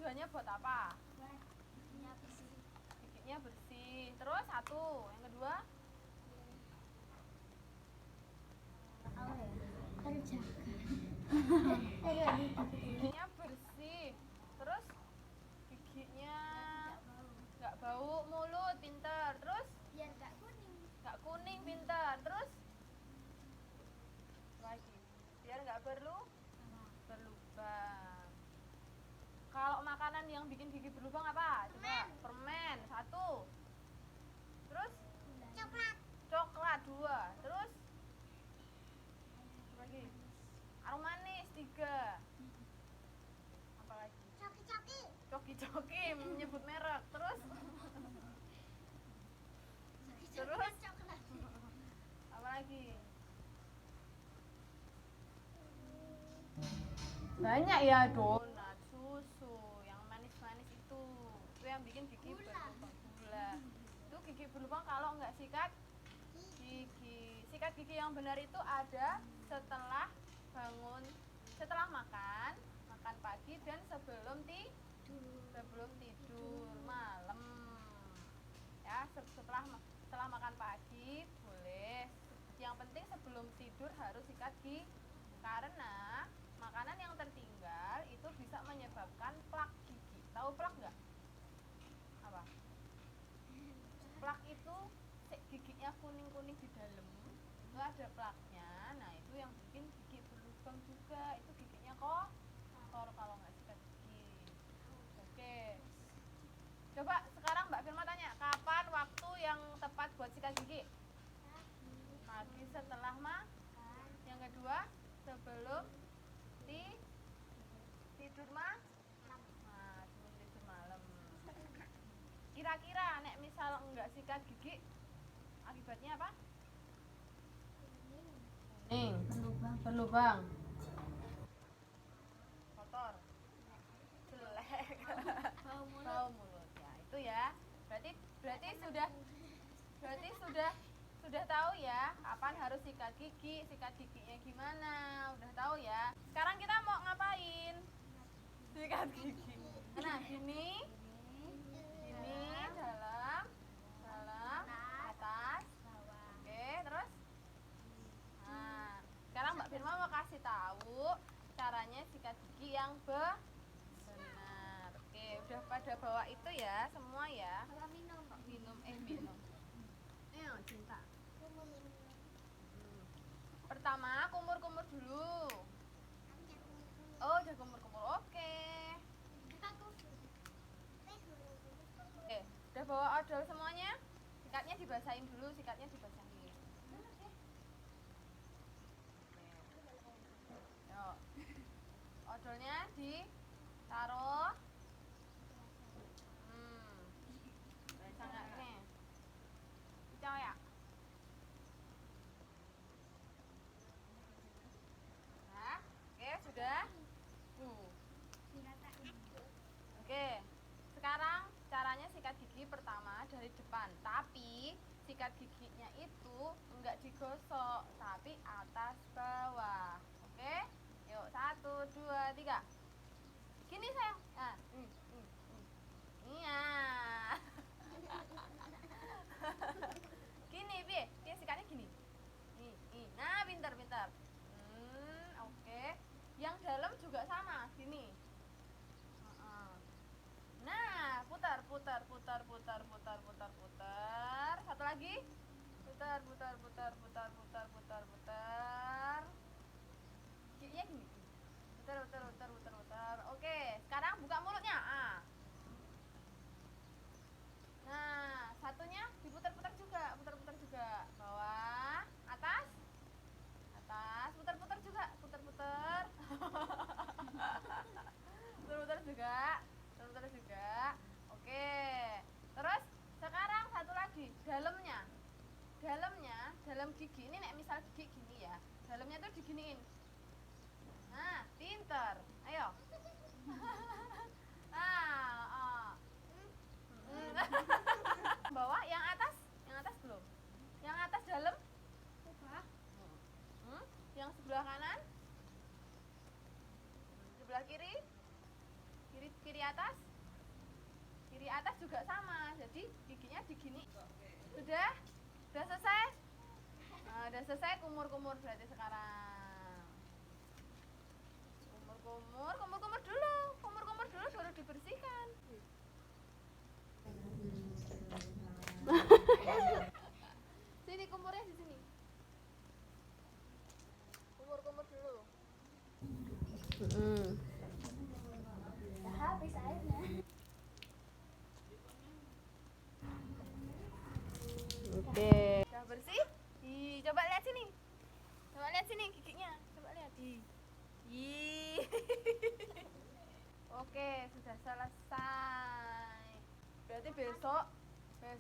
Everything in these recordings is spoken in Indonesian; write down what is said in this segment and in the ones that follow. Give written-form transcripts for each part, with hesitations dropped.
tujuannya buat apa? Giginya bersih. Giginya bersih. Terus satu, yang kedua? Apa ya? Terjaga. Giginya bersih. Terus giginya nggak bau, mulut pinter. Terus Biar nggak kuning. nggak kuning, pinter. Terus lagi biar nggak berlubang. Kalau makanan yang bikin gigi berlubang apa? Coba permen satu. Terus coklat dua. Terus apa lagi? Arung manis tiga. Apa lagi? Coki menyebut merek. Terus Coklat. apa lagi? Banyak ya, donat, susu, yang manis-manis itu yang bikin gigi berlubang. Gula. Itu gigi berlubang kalau nggak sikat gigi. Sikat gigi yang benar itu ada setelah bangun, setelah makan pagi dan sebelum tidur malam. Ya, setelah makan pagi boleh. Yang penting sebelum tidur harus sikat gigi karena makanan yang tertinggal itu bisa menyebabkan plak gigi. Tahu plak nggak? Apa? Plak itu giginya kuning-kuning di dalam, itu ada plaknya. Nah itu yang bikin gigi berlubang juga. Itu giginya kotor kalau nggak sikat gigi. Oke. Coba sekarang Mbak Firma tanya, kapan waktu yang tepat buat sikat gigi? Pagi setelah makan. Yang kedua, sebelum tidur nah, sebelum tidur malam. Kira-kira nek misal enggak sikat gigi akibatnya apa? Kuning, berlubang, kotor, jelek, bau mulut. Ya itu ya. Berarti sudah tahu ya kapan harus sikat giginya gimana, udah tahu ya. Sekarang kita mau ngapain? Sikat gigi. Nah gini dalam atas bawah. Oke, terus nah sekarang Mbak Firma mau kasih tahu caranya sikat gigi yang benar. Oke, udah pada bawa itu ya semua ya. Minum. Ayo cinta. Pertama kumur dulu. Oh udah kumur. Oke, udah bawa odol semuanya. Sikatnya dibasahin dulu. Yuk. Odolnya ditaruh. Sangat ini. Dicau ya. Nah, oke sudah. Oke. Sekarang caranya sikat gigi pertama dari depan. Tapi sikat giginya itu enggak digosok, tapi atas bawah. Oke? Yuk, 1, 2, 3. Gini sayang. Nah, iya. Gini, Bi sikatnya gini. Nah, pintar. Oke. Yang dalam juga sama, gini. Nah, putar. Satu lagi. Putar. Giginya gini. Putar. Oke, sekarang buka mulutnya. Nah, satunya diputar-putar juga. Bawah, atas. Putar juga. Putar juga. Oke. Terus sekarang satu lagi, dalam gigi ini nek misal gigi gini ya. Dalamnya tuh diginiin. Nah, pinter. Ayo. Bawah, yang atas belum. Yang atas dalam. Yang sebelah kanan. Sebelah kiri atas. kiri atas juga sama. Jadi giginya digini. Sudah selesai. Nah, udah selesai kumur-kumur berarti sekarang. Kumur-kumur dulu baru dibersihkan. Sini kumurnya di sini. Kumur dulu. Udah habis airnya. Oke. Udah bersih? Coba lihat sini. Coba lihat sini giginya. Coba lihat. Oke, sudah selesai. Berarti besok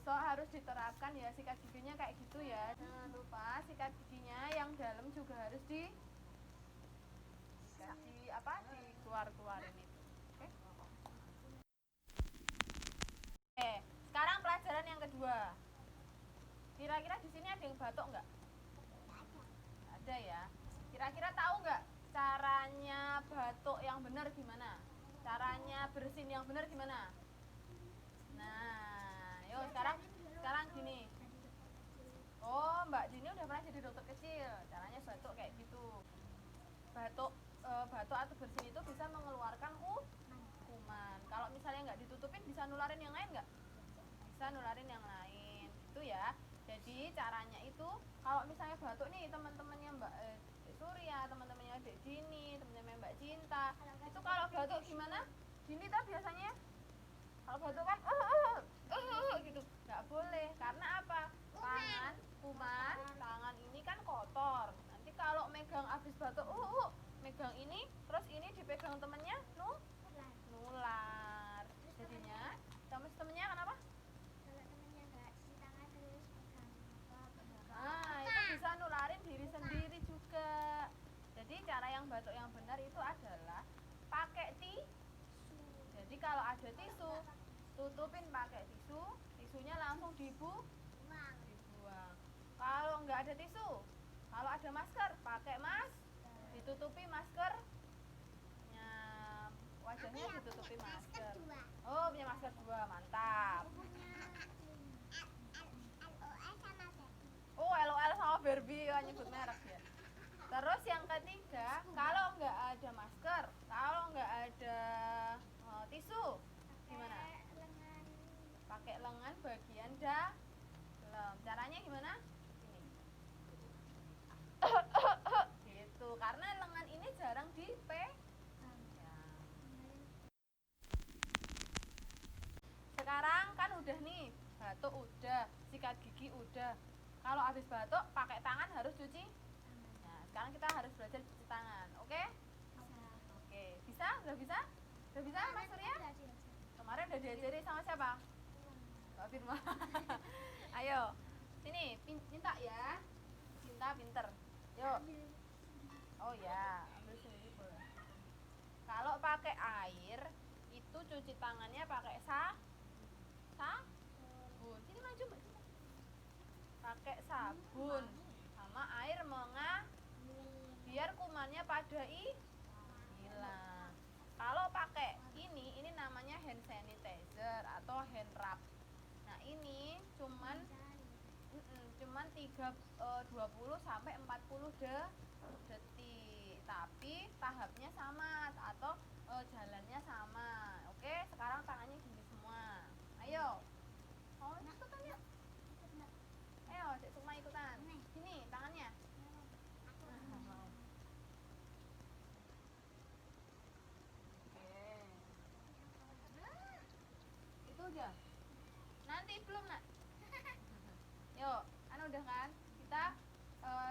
harus diterapkan ya sikat giginya kayak gitu ya. Jangan lupa sikat giginya yang dalam juga harus dikeluarin itu. Oke? Oke, sekarang pelajaran yang kedua. Kira-kira di sini ada yang batuk nggak? Ada ya. Kira-kira tahu nggak caranya batuk yang benar gimana? Caranya bersin yang benar gimana? Nah, yuk sekarang gini. Oh, Mbak Dini udah pernah jadi dokter kecil. Caranya batuk kayak gitu. Batuk atau bersin itu bisa mengeluarkan kuman. Kalau misalnya nggak ditutupin bisa nularin yang lain nggak? Bisa nularin yang lain. Gitu ya. Jadi caranya itu kalau misalnya batuk nih teman-temannya Mbak Surya, teman-temannya Dek Dini, teman-temannya Mbak Cinta, itu kalau batuk gimana? Dini tuh biasanya kalau batuk kan gitu. Nggak boleh. Karena apa? Tangan ini kan kotor. Nanti kalau megang abis batuk megang ini, terus ini dipegang temennya nular. Jadinya temennya kenapa? Kalau temennya nggak cuci tangan terus pegang apa? Nah, itu bisa nularin diri sendiri juga. Jadi cara yang batuk yang benar itu adalah pakai tisu. Jadi kalau ada tisu, tutupin pakai tisu, tisunya langsung dibuang. Kalau nggak ada tisu, kalau ada masker, pakai ditutupi maskernya, wajahnya ditutupi masker. Oh, punya masker 2, mantap. Oh, LOL sama Barbie, nyebut merek ya. Terus yang ketiga, kalau nggak ada masker, kalau nggak ada tisu, gimana? Pakai lengan bagian dalam. Caranya gimana? Ini. Gitu, karena lengan ini jarang dipegang. Sekarang kan udah nih, batuk udah, sikat gigi udah. Kalau habis batuk, pakai tangan harus cuci. Nah, sekarang kita harus belajar cuci tangan, oke? Oke, bisa? Udah bisa? Udah bisa, Mas Surya? Kemarin udah diajari sama siapa? Mbak Firma. Ayo, sini, minta ya. Cinta pinter. Yuk. Oh ya, ambil sendiri boleh. Kalau pakai air, itu cuci tangannya pakai sabun. Sini maju Mbak Cinta. Pakai sabun sama air biar kumannya pada hilang. Kalau pakai ini namanya hand sanitizer atau hand rub. Nah, ini cuman 20 sampai 40 detik. Tapi tahapnya sama atau jalannya sama. Oke, sekarang tangannya gini semua. Ayo. Oh, ikutan yuk. Ayo, Dek Sukma ikutan. Sini tangannya. Itu udah. Nanti belum, Nak. Yuk, udah kan? Kita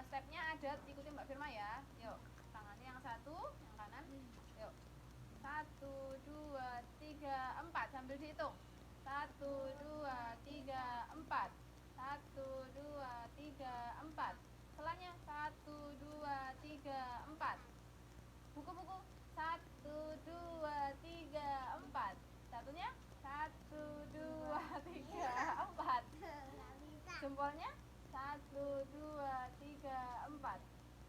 stepnya ada, ikutin Mbak Firma ya. Yuk, tangannya yang satu, yang kanan. Yuk. 1, 2, 3, 4 sambil dihitung. 1, 2, 3, 4. 1, 2, 3, 4. Selanya 1, 2, 3, 4. Buku-buku 1, 2, 3, 4. Satunya 1, 2, 3, 4. Jempolnya 1, 2, 3, 4.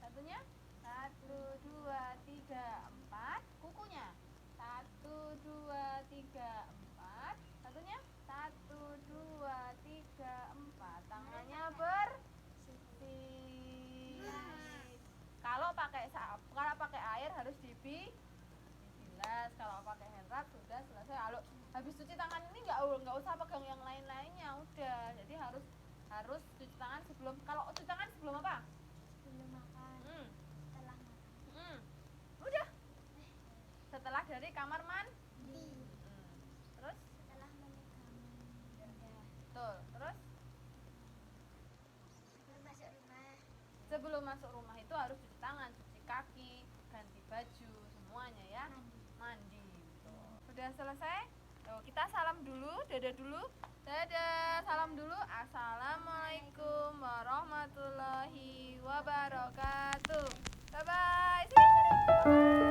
Satunya 1, 2, 3, 4. Kukunya 1, 2, 3, ada 4. Tangannya bersih. Kalau pakai kalau pakai air harus dibilas. Kalau pakai hand rub sudah selesai. Kalau habis cuci tangan ini nggak usah pegang yang lain-lainnya, udah. Jadi harus cuci tangan sebelum. Kalau cuci tangan sebelum apa? Sebelum makan. Setelah makan. Udah. Setelah dari kamar Di. Terus? Setelah memegang benda. Betul. Terus? Sebelum masuk rumah. Sebelum masuk rumah itu harus cuci tangan, cuci kaki, ganti baju, semuanya ya. Mandi. Betul. Udah selesai? Tuh, kita salam dulu, dadah dulu. Dadah, salam dulu. Assalamualaikum warahmatullahi wabarakatuh. Bye bye. See you.